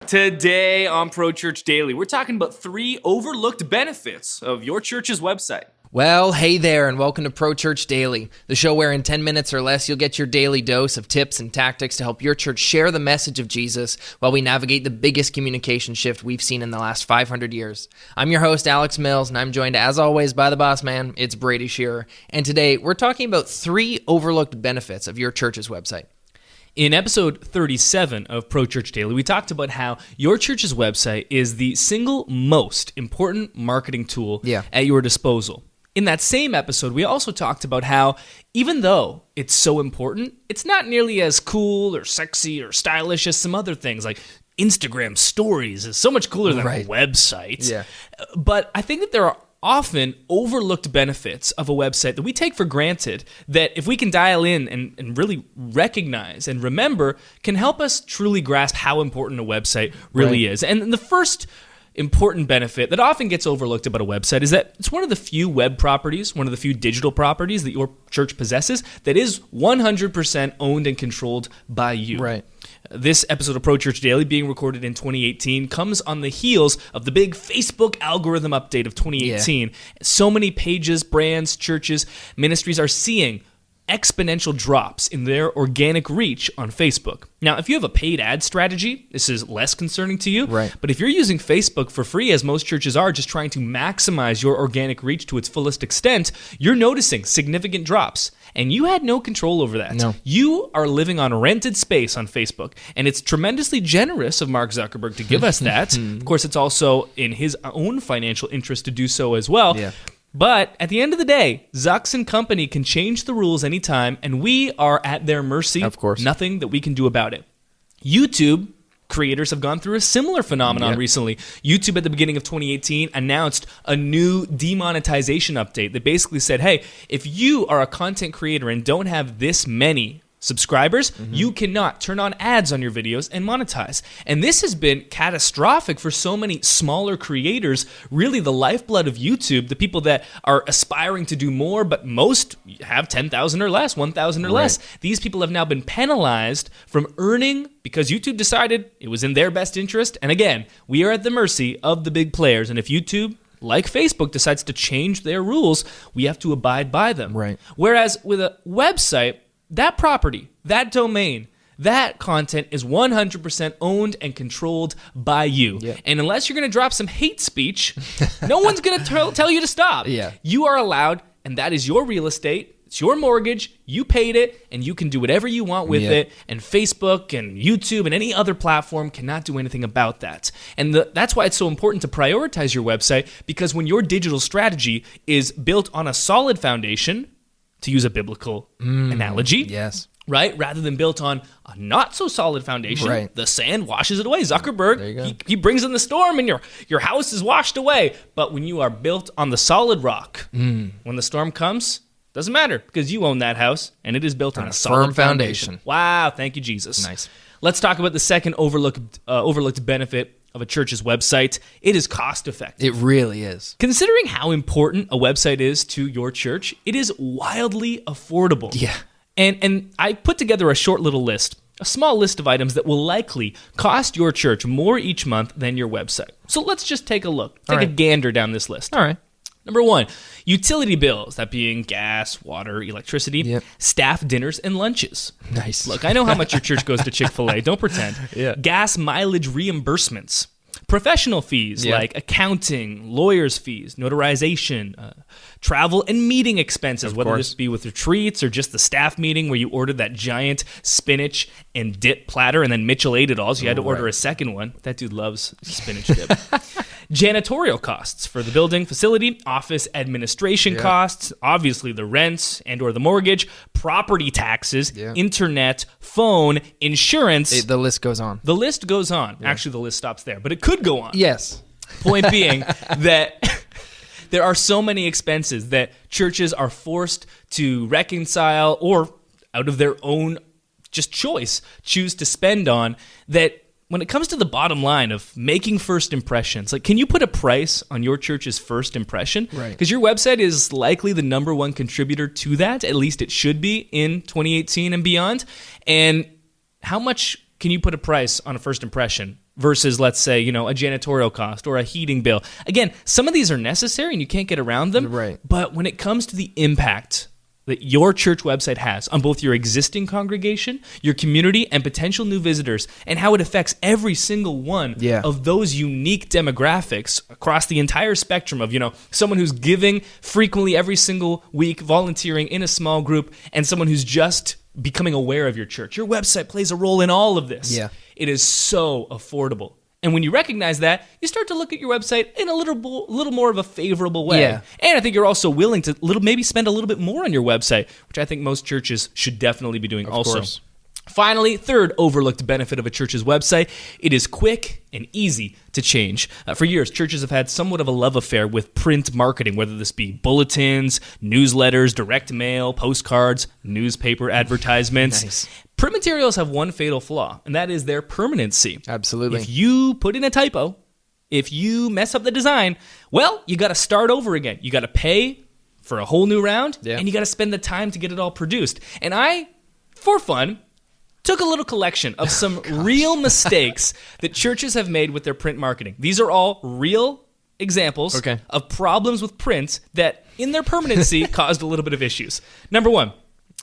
Today on Pro Church Daily, we're talking about 3 overlooked benefits of your church's website. Well, hey there, and welcome to Pro Church Daily, the show where in 10 minutes or less, you'll get your daily dose of tips and tactics to help your church share the message of Jesus while we navigate the biggest communication shift we've seen in the last 500 years. I'm your host, Alex Mills, and I'm joined, as always, by the boss man. It's Brady Shearer. And today, we're talking about 3 overlooked benefits of your church's website. In episode 37 of Pro Church Daily, we talked about how your church's website is the single most important marketing tool at your disposal. In that same episode, we also talked about how even though it's so important, it's not nearly as cool or sexy or stylish as some other things like Instagram stories is so much cooler than a website. Yeah. But I think that there are often overlooked benefits of a website that we take for granted that if we can dial in and really recognize and remember can help us truly grasp how important a website really is. And the first important benefit that often gets overlooked about a website is that it's one of the few web properties, one of the few digital properties that your church possesses that is 100% owned and controlled by you. Right. This episode of Pro Church Daily, being recorded in 2018, comes on the heels of the big Facebook algorithm update of 2018. So many pages, brands, churches, ministries are seeing exponential drops in their organic reach on Facebook. Now, if you have a paid ad strategy, this is less concerning to you. Right. But if you're using Facebook for free, as most churches are, just trying to maximize your organic reach to its fullest extent, you're noticing significant drops. And you had no control over that. No. You are living on rented space on Facebook, and it's tremendously generous of Mark Zuckerberg to give us that. Of course, it's also in his own financial interest to do so as well. Yeah. But at the end of the day, Zucks and company can change the rules anytime, and we are at their mercy. Of course. Nothing that we can do about it. YouTube creators have gone through a similar phenomenon recently. YouTube at the beginning of 2018 announced a new demonetization update that basically said, hey, if you are a content creator and don't have this many subscribers, you cannot turn on ads on your videos and monetize. And this has been catastrophic for so many smaller creators, really the lifeblood of YouTube, the people that are aspiring to do more, but most have 10,000 or less, 1,000 or less. These people have now been penalized from earning because YouTube decided it was in their best interest. And again, we are at the mercy of the big players. And if YouTube, like Facebook, decides to change their rules, we have to abide by them. Right. Whereas with a website, that property, that domain, that content is 100% owned and controlled by you. Yep. And unless you're going to drop some hate speech, no one's going to tell you to stop. Yeah. You are allowed, and that is your real estate. It's your mortgage. You paid it, and you can do whatever you want with it. And Facebook and YouTube and any other platform cannot do anything about that. And that's why it's so important to prioritize your website, because when your digital strategy is built on a solid foundation, to use a biblical analogy, right? Rather than built on a not so solid foundation, the sand washes it away. Zuckerberg, he brings in the storm and your house is washed away. But when you are built on the solid rock, when the storm comes, doesn't matter because you own that house and it is built on a solid firm foundation. Wow, thank you, Jesus. Nice. Let's talk about the second overlooked benefit of a church's website. It is cost effective. It really is. Considering how important a website is to your church, it is wildly affordable. Yeah. And I put together a short little list, a small list of items that will likely cost your church more each month than your website. So let's just take a look, take a gander down this list. All right. Number 1, utility bills, that being gas, water, electricity, staff dinners, and lunches. Nice. Look, I know how much your church goes to Chick-fil-A. Don't pretend. Gas mileage reimbursements. Professional fees like accounting, lawyers' fees, notarization, travel and meeting expenses, whether this be with retreats or just the staff meeting where you ordered that giant spinach and dip platter and then Mitchell ate it all, so you had to order a second one. That dude loves spinach dip. Janitorial costs for the building, facility, office administration costs, obviously the rents and or the mortgage, property taxes, internet, phone, insurance. The list goes on. The list goes on. Actually, the list stops there, but it could go on. Yes. Point being that there are so many expenses that churches are forced to reconcile or out of their own just choice choose to spend on that when it comes to the bottom line of making first impressions, like, can you put a price on your church's first impression? Right. Because your website is likely the number one contributor to that. At least it should be in 2018 and beyond. And how much can you put a price on a first impression versus, let's say, a janitorial cost or a heating bill. Again, some of these are necessary and you can't get around them. Right. But when it comes to the impact that your church website has on both your existing congregation, your community, and potential new visitors, and how it affects every single one of those unique demographics across the entire spectrum of, someone who's giving frequently every single week, volunteering in a small group, and someone who's just becoming aware of your church. Your website plays a role in all of this. Yeah. It is so affordable. And when you recognize that, you start to look at your website in a little more of a favorable way. Yeah. And I think you're also willing to maybe spend a little bit more on your website, which I think most churches should definitely be doing also. Of course. Finally, third overlooked benefit of a church's website, it is quick and easy to change. For years, churches have had somewhat of a love affair with print marketing, whether this be bulletins, newsletters, direct mail, postcards, newspaper advertisements. Nice. Print materials have one fatal flaw, and that is their permanency. Absolutely. If you put in a typo, if you mess up the design, well, you got to start over again. You got to pay for a whole new round, and you got to spend the time to get it all produced. And I, for fun, took a little collection of some real mistakes that churches have made with their print marketing. These are all real examples of problems with print that, in their permanency, caused a little bit of issues. Number one,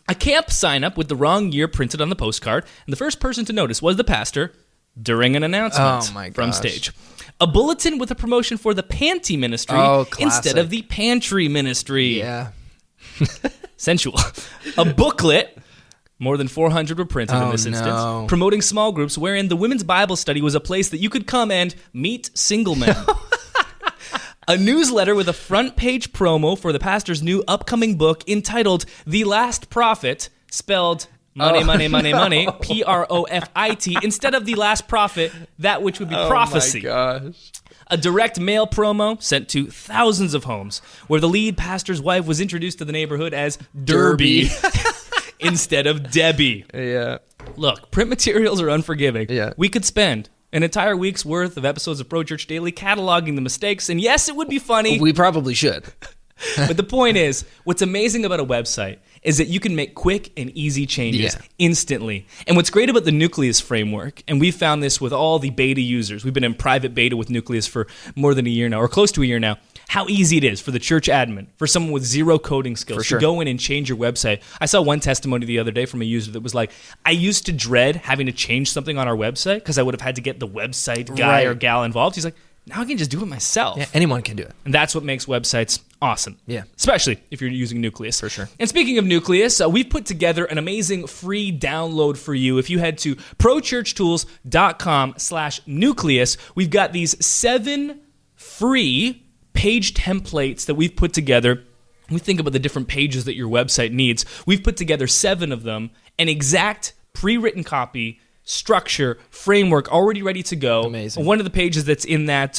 a camp sign-up with the wrong year printed on the postcard, and the first person to notice was the pastor during an announcement from stage. A bulletin with a promotion for the panty ministry instead of the pantry ministry. Yeah. Sensual. A booklet, more than 400 were printed in this instance, promoting small groups wherein the women's Bible study was a place that you could come and meet single men. A newsletter with a front page promo for the pastor's new upcoming book entitled The Last Prophet, spelled money, Profit, instead of The Last Prophet, that which would be prophecy. Oh my gosh. A direct mail promo sent to thousands of homes where the lead pastor's wife was introduced to the neighborhood as Derby instead of Debbie. Yeah. Look, print materials are unforgiving. Yeah. We could spend an entire week's worth of episodes of Pro Church Daily cataloging the mistakes, and yes, it would be funny. We probably should. But the point is, what's amazing about a website is that you can make quick and easy changes instantly. And what's great about the Nucleus framework, and we've found this with all the beta users, we've been in private beta with Nucleus for more than a year now, or close to a year now, how easy it is for the church admin, for someone with zero coding skills, to go in and change your website. I saw one testimony the other day from a user that was like, I used to dread having to change something on our website because I would have had to get the website guy or gal involved. He's like, now I can just do it myself. Yeah, anyone can do it. And that's what makes websites awesome. Yeah. Especially if you're using Nucleus. For sure. And speaking of Nucleus, we've put together an amazing free download for you. If you head to prochurchtools.com/nucleus, we've got these 7 free page templates that we've put together. We think about the different pages that your website needs. We've put together 7 of them, an exact pre-written copy, structure, framework already ready to go. Amazing. One of the pages that's in that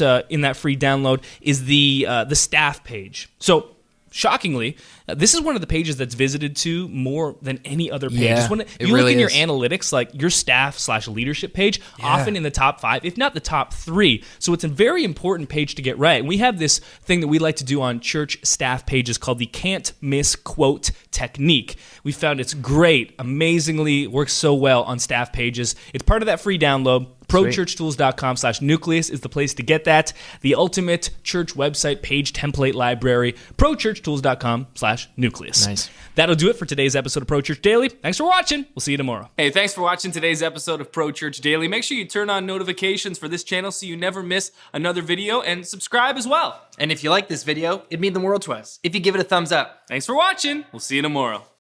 free download is the staff page. So, shockingly, this is one of the pages that's visited to more than any other page. Yeah, you look in your analytics, like your staff/leadership page, often in the top 5, if not the top 3. So it's a very important page to get right. And we have this thing that we like to do on church staff pages called the can't miss quote technique. We found it's great, amazingly works so well on staff pages. It's part of that free download. prochurchtools.com/nucleus is the place to get that. The ultimate church website page template library, prochurchtools.com/nucleus. Nice. That'll do it for today's episode of Pro Church Daily. Thanks for watching. We'll see you tomorrow. Hey, thanks for watching today's episode of Pro Church Daily. Make sure you turn on notifications for this channel so you never miss another video, and subscribe as well. And if you like this video, it'd mean the world to us if you give it a thumbs up. Thanks for watching. We'll see you tomorrow.